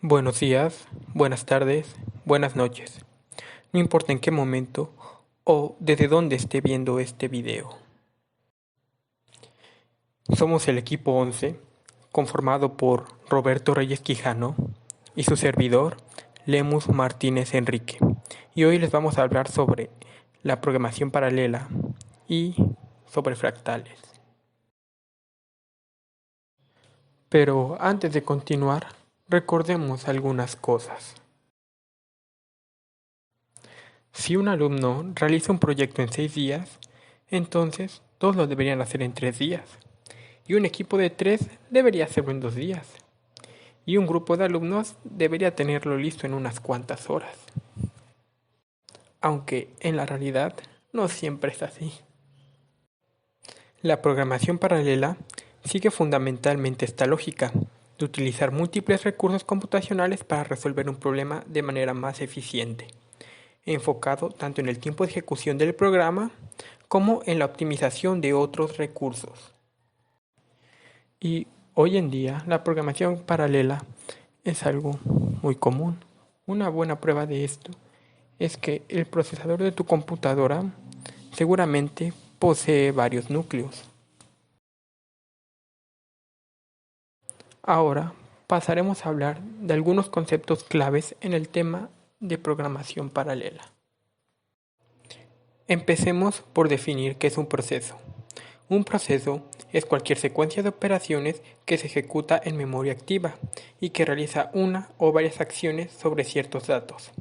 Buenos días, buenas tardes, buenas noches. No importa en qué momento o desde dónde esté viendo este video. Somos el equipo 11, conformado por Roberto Reyes Quijano y su servidor, Lemus Martínez Enrique. Y hoy les vamos a hablar sobre la programación paralela y sobre fractales. Pero antes de continuar, recordemos algunas cosas. Si un alumno realiza un proyecto en 6 días, entonces todos lo deberían hacer en 3 días. Y un equipo de 3 debería hacerlo en 2 días. Y un grupo de alumnos debería tenerlo listo en unas cuantas horas. Aunque en la realidad no siempre es así. La programación paralela sigue fundamentalmente esta lógica de utilizar múltiples recursos computacionales para resolver un problema de manera más eficiente, enfocado tanto en el tiempo de ejecución del programa como en la optimización de otros recursos. Y hoy en día la programación paralela es algo muy común. Una buena prueba de esto es que el procesador de tu computadora seguramente posee varios núcleos. Ahora pasaremos a hablar de algunos conceptos claves en el tema de programación paralela. Empecemos por definir qué es un proceso. Un proceso es cualquier secuencia de operaciones que se ejecuta en memoria activa y que realiza una o varias acciones sobre ciertos datos.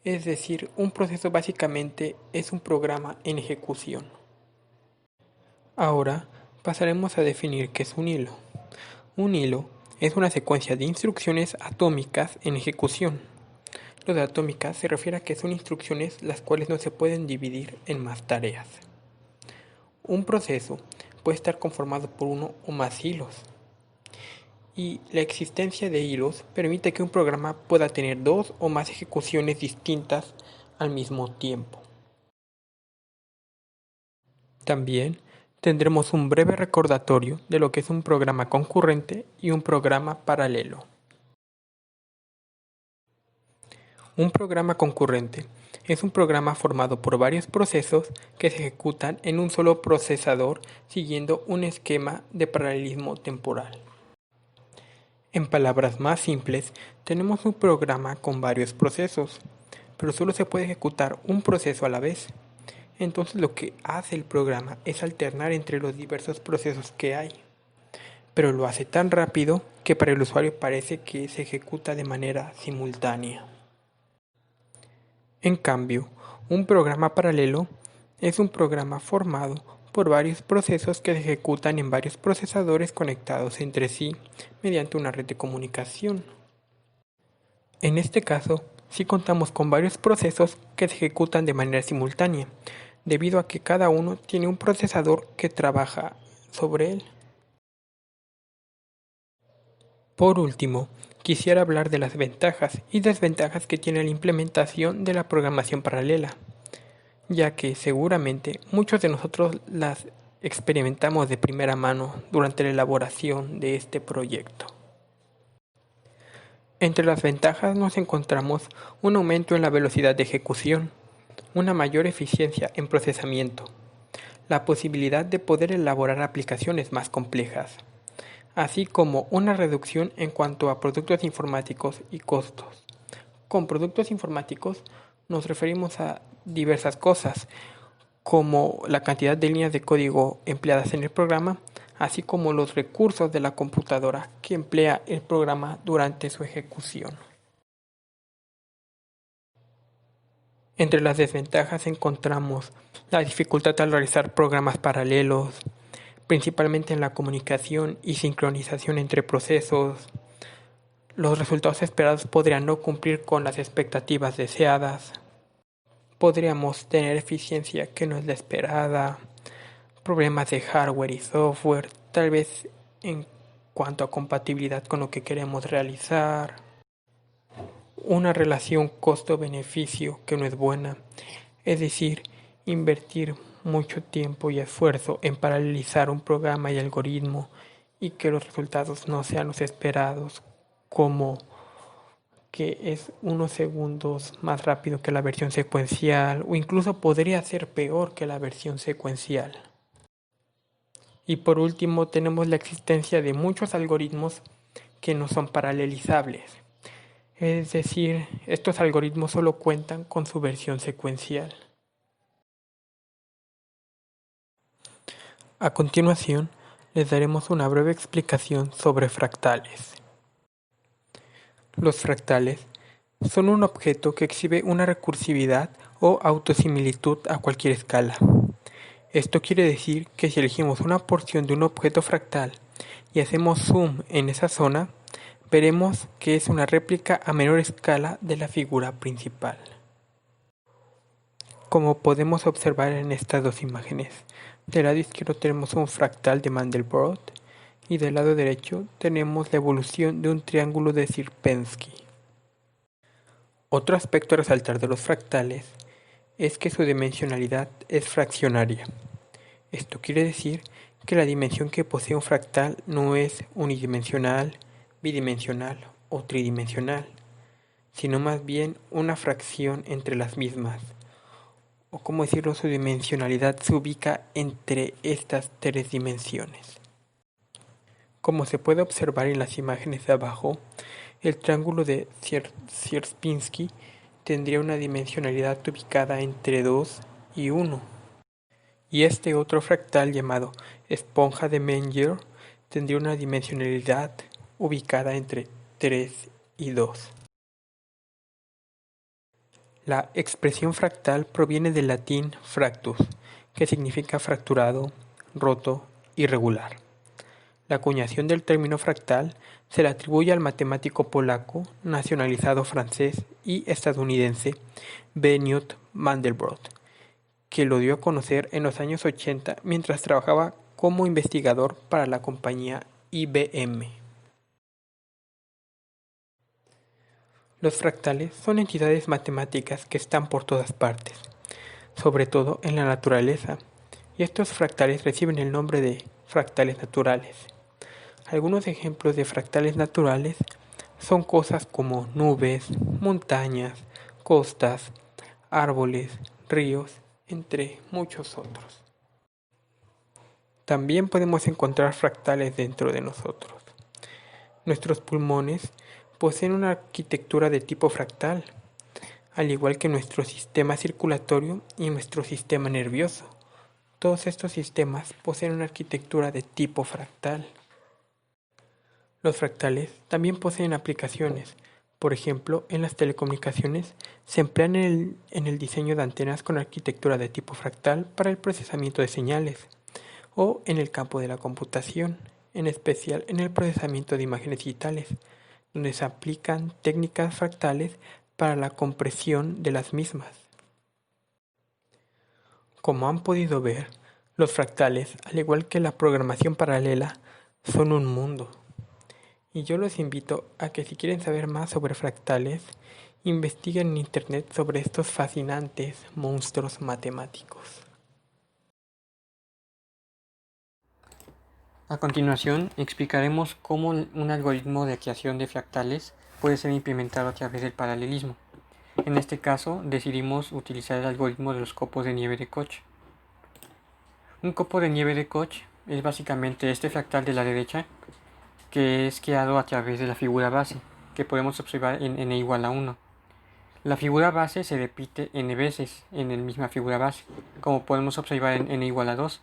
Es decir, un proceso básicamente es un programa en ejecución. Ahora pasaremos a definir qué es un hilo. Un hilo es una secuencia de instrucciones atómicas en ejecución. Lo de atómicas se refiere a que son instrucciones las cuales no se pueden dividir en más tareas. Un proceso puede estar conformado por uno o más hilos. Y la existencia de hilos permite que un programa pueda tener dos o más ejecuciones distintas al mismo tiempo. También tendremos un breve recordatorio de lo que es un programa concurrente y un programa paralelo. Un programa concurrente es un programa formado por varios procesos que se ejecutan en un solo procesador siguiendo un esquema de paralelismo temporal. En palabras más simples, tenemos un programa con varios procesos, pero solo se puede ejecutar un proceso a la vez. Entonces lo que hace el programa es alternar entre los diversos procesos que hay, pero lo hace tan rápido que para el usuario parece que se ejecuta de manera simultánea. En cambio, un programa paralelo es un programa formado por varios procesos que se ejecutan en varios procesadores conectados entre sí mediante una red de comunicación. En este caso, sí contamos con varios procesos que se ejecutan de manera simultánea, debido a que cada uno tiene un procesador que trabaja sobre él. Por último, quisiera hablar de las ventajas y desventajas que tiene la implementación de la programación paralela, ya que seguramente muchos de nosotros las experimentamos de primera mano durante la elaboración de este proyecto. Entre las ventajas nos encontramos un aumento en la velocidad de ejecución, una mayor eficiencia en procesamiento, la posibilidad de poder elaborar aplicaciones más complejas, así como una reducción en cuanto a productos informáticos y costos. Con productos informáticos nos referimos a diversas cosas, como la cantidad de líneas de código empleadas en el programa, así como los recursos de la computadora que emplea el programa durante su ejecución. Entre las desventajas encontramos la dificultad al realizar programas paralelos, principalmente en la comunicación y sincronización entre procesos. Los resultados esperados podrían no cumplir con las expectativas deseadas. Podríamos tener eficiencia que no es la esperada, problemas de hardware y software, tal vez en cuanto a compatibilidad con lo que queremos realizar, una relación costo-beneficio que no es buena, es decir, invertir mucho tiempo y esfuerzo en paralelizar un programa y algoritmo y que los resultados no sean los esperados, como que es unos segundos más rápido que la versión secuencial o incluso podría ser peor que la versión secuencial. Y por último tenemos la existencia de muchos algoritmos que no son paralelizables. Es decir, estos algoritmos solo cuentan con su versión secuencial. A continuación, les daremos una breve explicación sobre fractales. Los fractales son un objeto que exhibe una recursividad o autosimilitud a cualquier escala. Esto quiere decir que si elegimos una porción de un objeto fractal y hacemos zoom en esa zona, veremos que es una réplica a menor escala de la figura principal. Como podemos observar en estas dos imágenes, del lado izquierdo tenemos un fractal de Mandelbrot y del lado derecho tenemos la evolución de un triángulo de Sierpinski. Otro aspecto a resaltar de los fractales es que su dimensionalidad es fraccionaria. Esto quiere decir que la dimensión que posee un fractal no es unidimensional, bidimensional o tridimensional, sino más bien una fracción entre las mismas, o como decirlo, su dimensionalidad se ubica entre estas tres dimensiones. Como se puede observar en las imágenes de abajo, el triángulo de Sierpinski tendría una dimensionalidad ubicada entre 2 y 1. Y este otro fractal llamado esponja de Menger tendría una dimensionalidad ubicada entre 3 y 2. La expresión fractal proviene del latín fractus, que significa fracturado, roto, irregular. La acuñación del término fractal se le atribuye al matemático polaco, nacionalizado francés y estadounidense Benoit Mandelbrot, que lo dio a conocer en los años 80 mientras trabajaba como investigador para la compañía IBM. Los fractales son entidades matemáticas que están por todas partes, sobre todo en la naturaleza, y estos fractales reciben el nombre de fractales naturales. Algunos ejemplos de fractales naturales son cosas como nubes, montañas, costas, árboles, ríos, entre muchos otros. También podemos encontrar fractales dentro de nosotros. Nuestros pulmones poseen una arquitectura de tipo fractal, al igual que nuestro sistema circulatorio y nuestro sistema nervioso. Todos estos sistemas poseen una arquitectura de tipo fractal. Los fractales también poseen aplicaciones. Por ejemplo, en las telecomunicaciones se emplean en el diseño de antenas con arquitectura de tipo fractal para el procesamiento de señales, o en el campo de la computación, en especial en el procesamiento de imágenes digitales, donde se aplican técnicas fractales para la compresión de las mismas. Como han podido ver, los fractales, al igual que la programación paralela, son un mundo. Y yo los invito a que si quieren saber más sobre fractales, investiguen en internet sobre estos fascinantes monstruos matemáticos. A continuación, explicaremos cómo un algoritmo de creación de fractales puede ser implementado a través del paralelismo. En este caso, decidimos utilizar el algoritmo de los copos de nieve de Koch. Un copo de nieve de Koch es básicamente este fractal de la derecha, que es creado a través de la figura base, que podemos observar en n igual a 1. La figura base se repite n veces en la misma figura base, como podemos observar en n igual a 2,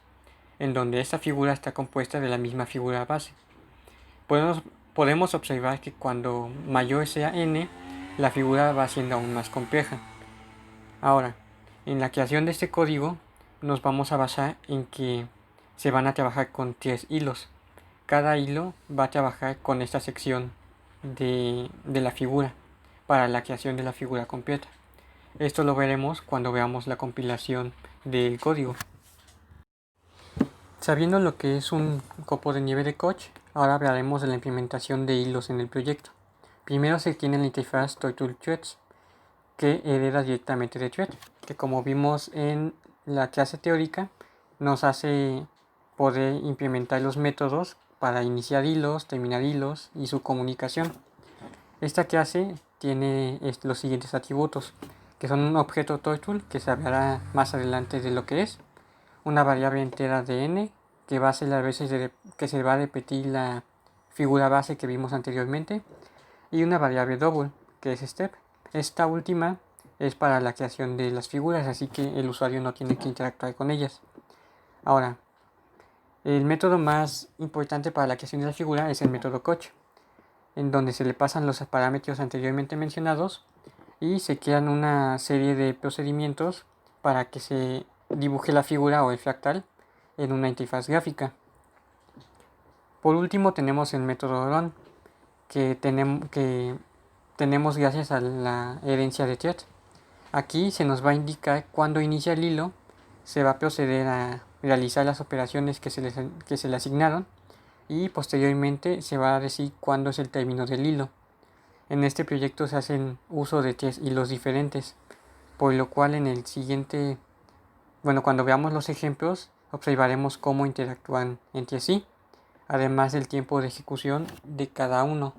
en donde esta figura está compuesta de la misma figura base. Podemos observar que cuando mayor sea n, la figura va siendo aún más compleja. Ahora, en la creación de este código, nos vamos a basar en que se van a trabajar con 3 hilos. Cada hilo va a trabajar con esta sección de la figura para la creación de la figura completa. Esto lo veremos cuando veamos la compilación del código. Sabiendo lo que es un copo de nieve de Koch, ahora hablaremos de la implementación de hilos en el proyecto. Primero se tiene la interfaz ToyToolThreads, que hereda directamente de Thread, que como vimos en la clase teórica, nos hace poder implementar los métodos para iniciar hilos, terminar hilos y su comunicación. Esta clase tiene los siguientes atributos, que son un objeto turtle, que se hablará más adelante de lo que es, una variable entera de n, que va a ser las veces que se va a repetir la figura base que vimos anteriormente, y una variable double, que es step. Esta última es para la creación de las figuras, así que el usuario no tiene que interactuar con ellas. Ahora, el método más importante para la creación de la figura es el método coach, en donde se le pasan los parámetros anteriormente mencionados y se crean una serie de procedimientos para que se dibuje la figura o el fractal en una interfaz gráfica. Por último tenemos el método run, que tenemos gracias a la herencia de thread. Aquí se nos va a indicar cuándo inicia el hilo, se va a proceder a realizar las operaciones que se le asignaron y posteriormente se va a decir cuándo es el término del hilo. En este proyecto se hacen uso de 3 hilos diferentes, por lo cual en el siguiente, cuando veamos los ejemplos, observaremos cómo interactúan entre sí, además del tiempo de ejecución de cada uno.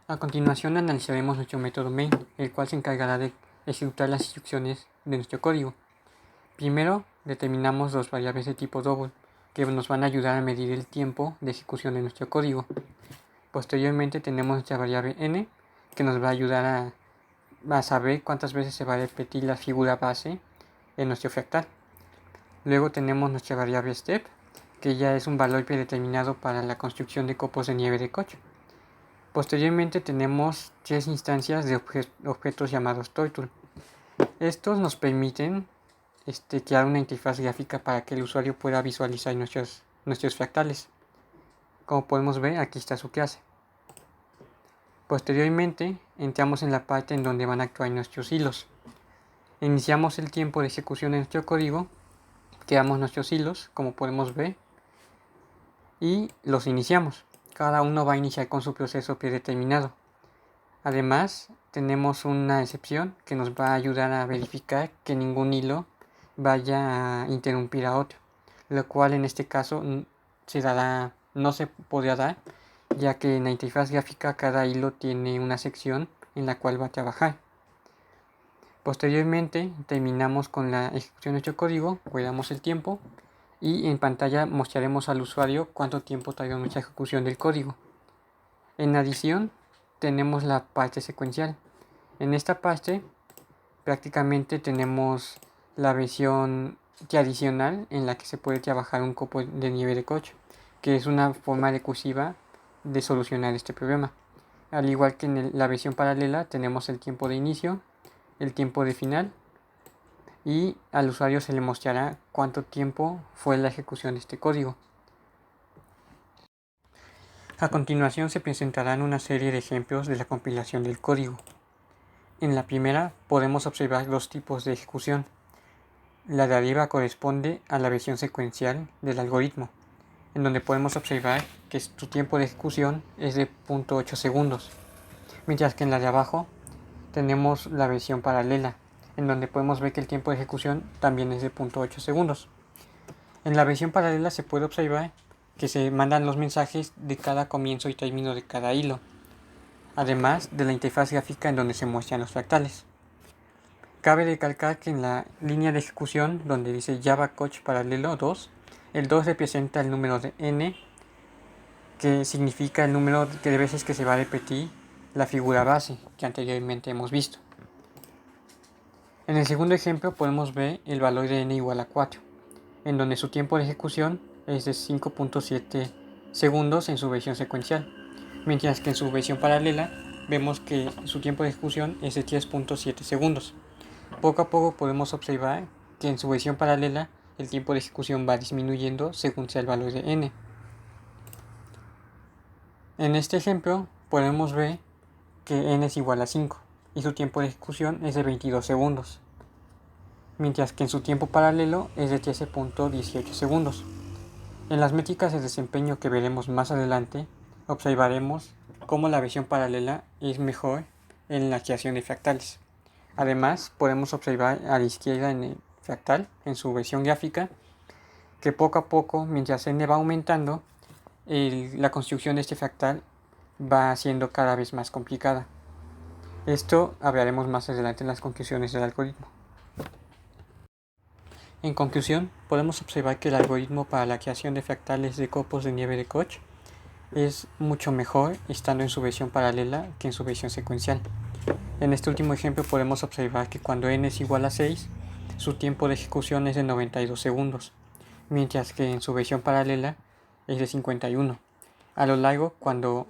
A continuación analizaremos nuestro método main, el cual se encargará de ejecutar las instrucciones de nuestro código. Primero determinamos dos variables de tipo double, que nos van a ayudar a medir el tiempo de ejecución de nuestro código. Posteriormente tenemos nuestra variable n, que nos va a ayudar a saber cuántas veces se va a repetir la figura base en nuestro fractal. Luego tenemos nuestra variable step, que ya es un valor predeterminado para la construcción de copos de nieve de coche. Posteriormente tenemos 3 instancias de objetos llamados turtle. Estos nos permiten crear una interfaz gráfica para que el usuario pueda visualizar nuestros fractales. Como podemos ver, aquí está su clase. Posteriormente entramos en la parte en donde van a actuar nuestros hilos. Iniciamos el tiempo de ejecución de nuestro código, creamos nuestros hilos, como podemos ver, y los iniciamos. Cada uno va a iniciar con su proceso predeterminado. Además, tenemos una excepción que nos va a ayudar a verificar que ningún hilo vaya a interrumpir a otro, lo cual en este caso no se podrá dar, ya que en la interfaz gráfica cada hilo tiene una sección en la cual va a trabajar. Posteriormente terminamos con la ejecución de nuestro código, guardamos el tiempo y en pantalla mostraremos al usuario cuánto tiempo tarda nuestra ejecución del código. En adición tenemos la parte secuencial. En esta parte prácticamente tenemos la versión tradicional en la que se puede trabajar un copo de nieve de coche, que es una forma recursiva de solucionar este problema. Al igual que en la versión paralela tenemos el tiempo de inicio, el tiempo de final y al usuario se le mostrará cuánto tiempo fue la ejecución de este código. A continuación se presentarán una serie de ejemplos de la compilación del código. En la primera podemos observar dos tipos de ejecución. La de arriba corresponde a la versión secuencial del algoritmo, en donde podemos observar que su tiempo de ejecución es de 0.8 segundos, mientras que en la de abajo tenemos la versión paralela, en donde podemos ver que el tiempo de ejecución también es de 0.8 segundos. En la versión paralela se puede observar que se mandan los mensajes de cada comienzo y término de cada hilo, además de la interfaz gráfica en donde se muestran los fractales. Cabe recalcar que en la línea de ejecución donde dice Java Coach Paralelo 2, el 2 representa el número de n, que significa el número de veces que se va a repetir la figura base que anteriormente hemos visto. En el segundo ejemplo podemos ver el valor de n igual a 4, en donde su tiempo de ejecución es de 5.7 segundos en su versión secuencial, mientras que en su versión paralela vemos que su tiempo de ejecución es de 3.7 segundos. Poco a poco podemos observar que en su versión paralela el tiempo de ejecución va disminuyendo según sea el valor de n. En este ejemplo podemos ver que n es igual a 5 y su tiempo de ejecución es de 22 segundos, mientras que en su tiempo paralelo es de 13.18 segundos. En las métricas de desempeño que veremos más adelante, observaremos cómo la versión paralela es mejor en la creación de fractales. Además, podemos observar a la izquierda en el fractal, en su versión gráfica, que poco a poco, mientras n va aumentando, la construcción de este fractal va siendo cada vez más complicada. Esto hablaremos más adelante en las conclusiones del algoritmo. En conclusión, podemos observar que el algoritmo para la creación de fractales de copos de nieve de Koch es mucho mejor estando en su versión paralela que en su versión secuencial. En este último ejemplo podemos observar que cuando n es igual a 6, su tiempo de ejecución es de 92 segundos, mientras que en su versión paralela es de 51. A lo largo, cuando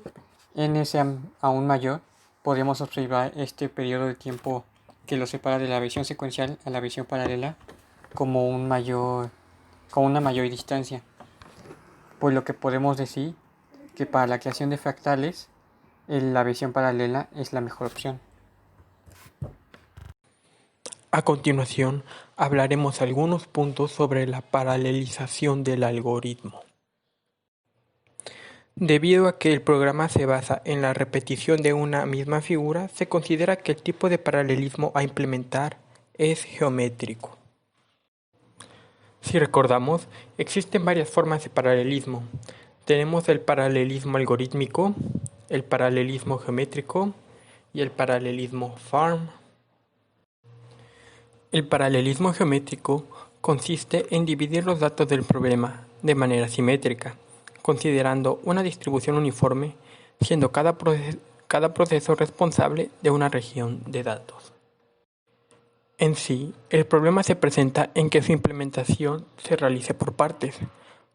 n sea aún mayor, podemos observar este periodo de tiempo que lo separa de la versión secuencial a la versión paralela como una mayor distancia, por lo que podemos decir que para la creación de fractales la versión paralela es la mejor opción. A continuación, hablaremos algunos puntos sobre la paralelización del algoritmo. Debido a que el programa se basa en la repetición de una misma figura, se considera que el tipo de paralelismo a implementar es geométrico. Si recordamos, existen varias formas de paralelismo. Tenemos el paralelismo algorítmico, el paralelismo geométrico y el paralelismo Farm. El paralelismo geométrico consiste en dividir los datos del problema de manera simétrica, considerando una distribución uniforme, siendo cada proceso responsable de una región de datos. En sí, el problema se presenta en que su implementación se realice por partes,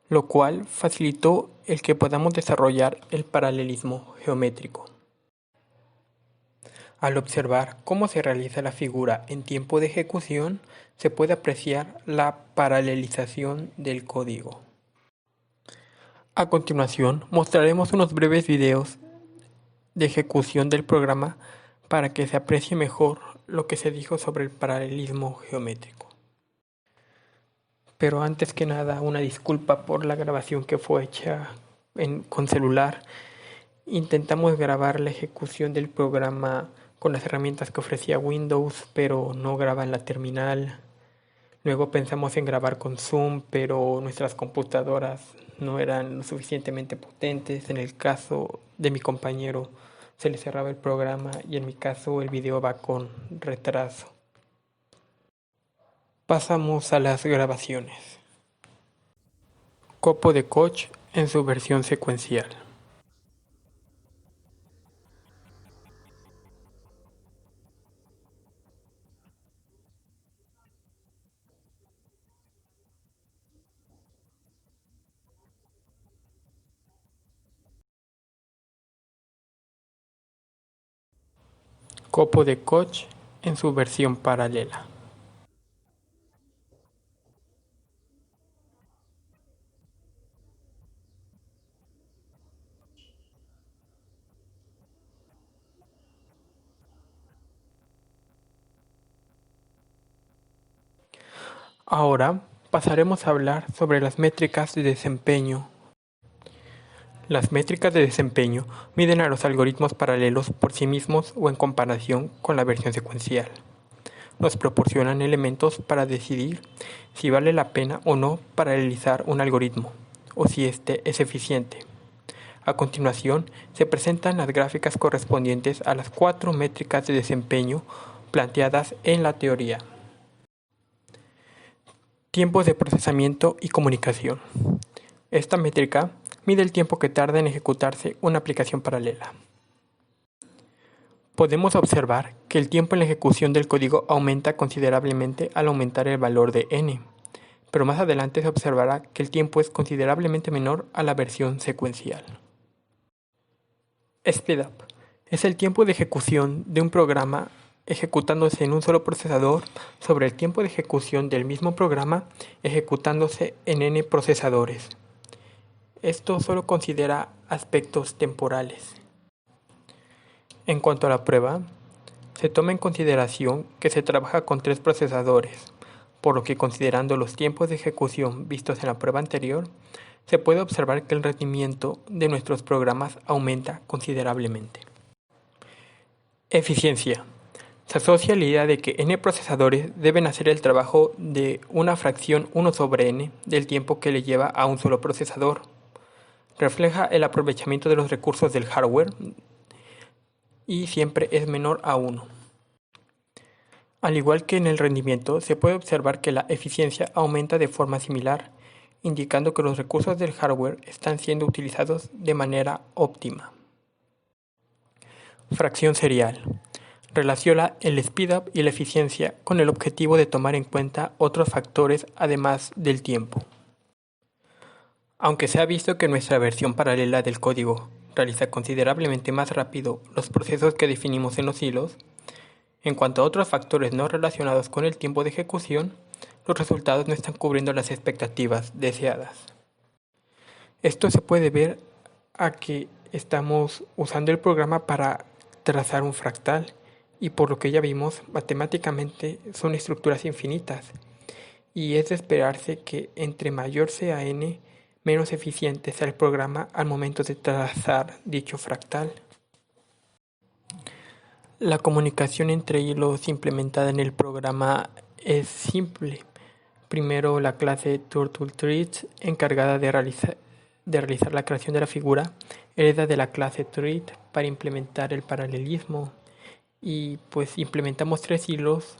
lo cual facilitó el que podamos desarrollar el paralelismo geométrico. Al observar cómo se realiza la figura en tiempo de ejecución, se puede apreciar la paralelización del código. A continuación, mostraremos unos breves videos de ejecución del programa para que se aprecie mejor lo que se dijo sobre el paralelismo geométrico. Pero antes que nada, una disculpa por la grabación que fue hecha con celular. Intentamos grabar la ejecución del programa con las herramientas que ofrecía Windows, pero no graba en la terminal. Luego pensamos en grabar con Zoom, pero nuestras computadoras no eran lo suficientemente potentes. En el caso de mi compañero se le cerraba el programa y en mi caso el video va con retraso. Pasamos a las grabaciones. Copo de Koch en su versión secuencial. Copo de Koch en su versión paralela. Ahora pasaremos a hablar sobre las métricas de desempeño. Las métricas de desempeño miden a los algoritmos paralelos por sí mismos o en comparación con la versión secuencial. Nos proporcionan elementos para decidir si vale la pena o no paralelizar un algoritmo, o si éste es eficiente. A continuación, se presentan las gráficas correspondientes a las 4 métricas de desempeño planteadas en la teoría. Tiempos de procesamiento y comunicación. Esta métrica mide el tiempo que tarda en ejecutarse una aplicación paralela. Podemos observar que el tiempo en la ejecución del código aumenta considerablemente al aumentar el valor de n, pero más adelante se observará que el tiempo es considerablemente menor a la versión secuencial. Speedup es el tiempo de ejecución de un programa ejecutándose en un solo procesador sobre el tiempo de ejecución del mismo programa ejecutándose en n procesadores. Esto solo considera aspectos temporales. En cuanto a la prueba, se toma en consideración que se trabaja con 3 procesadores, por lo que considerando los tiempos de ejecución vistos en la prueba anterior, se puede observar que el rendimiento de nuestros programas aumenta considerablemente. Eficiencia. Se asocia a la idea de que n procesadores deben hacer el trabajo de una fracción 1 sobre n del tiempo que le lleva a un solo procesador. refleja el aprovechamiento de los recursos del hardware y siempre es menor a 1. Al igual que en el rendimiento, se puede observar que la eficiencia aumenta de forma similar, indicando que los recursos del hardware están siendo utilizados de manera óptima. Fracción serial. Relaciona el speedup y la eficiencia con el objetivo de tomar en cuenta otros factores además del tiempo. Aunque se ha visto que nuestra versión paralela del código realiza considerablemente más rápido los procesos que definimos en los hilos, en cuanto a otros factores no relacionados con el tiempo de ejecución, los resultados no están cubriendo las expectativas deseadas. Esto se puede ver a que estamos usando el programa para trazar un fractal y por lo que ya vimos, matemáticamente son estructuras infinitas y es de esperarse que entre mayor sea n, menos eficiente sea el programa al momento de trazar dicho fractal. La comunicación entre hilos implementada en el programa es simple. Primero, la clase TurtleThreads, encargada de realizar la creación de la figura, hereda de la clase Thread para implementar el paralelismo. Y pues implementamos 3 hilos,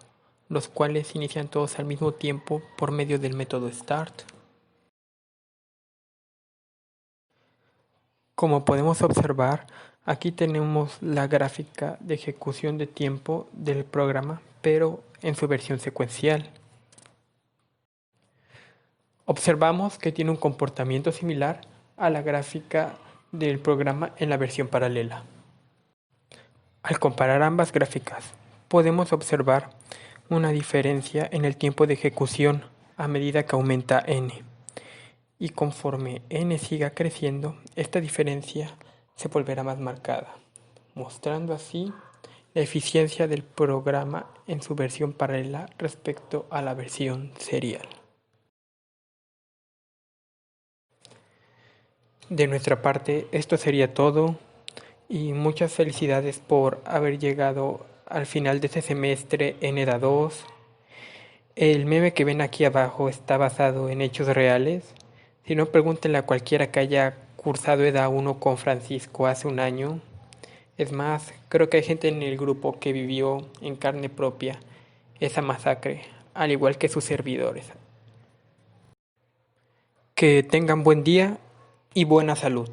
los cuales inician todos al mismo tiempo por medio del método start. Como podemos observar, aquí tenemos la gráfica de ejecución de tiempo del programa, pero en su versión secuencial. Observamos que tiene un comportamiento similar a la gráfica del programa en la versión paralela. Al comparar ambas gráficas, podemos observar una diferencia en el tiempo de ejecución a medida que aumenta n. Y conforme n siga creciendo, esta diferencia se volverá más marcada, mostrando así la eficiencia del programa en su versión paralela respecto a la versión serial. De nuestra parte, esto sería todo y muchas felicidades por haber llegado al final de este semestre en EDA 2. El meme que ven aquí abajo está basado en hechos reales. Si no, pregúntenle a cualquiera que haya cursado EDA 1 con Francisco hace un año. Es más, creo que hay gente en el grupo que vivió en carne propia esa masacre, al igual que sus servidores. Que tengan buen día y buena salud.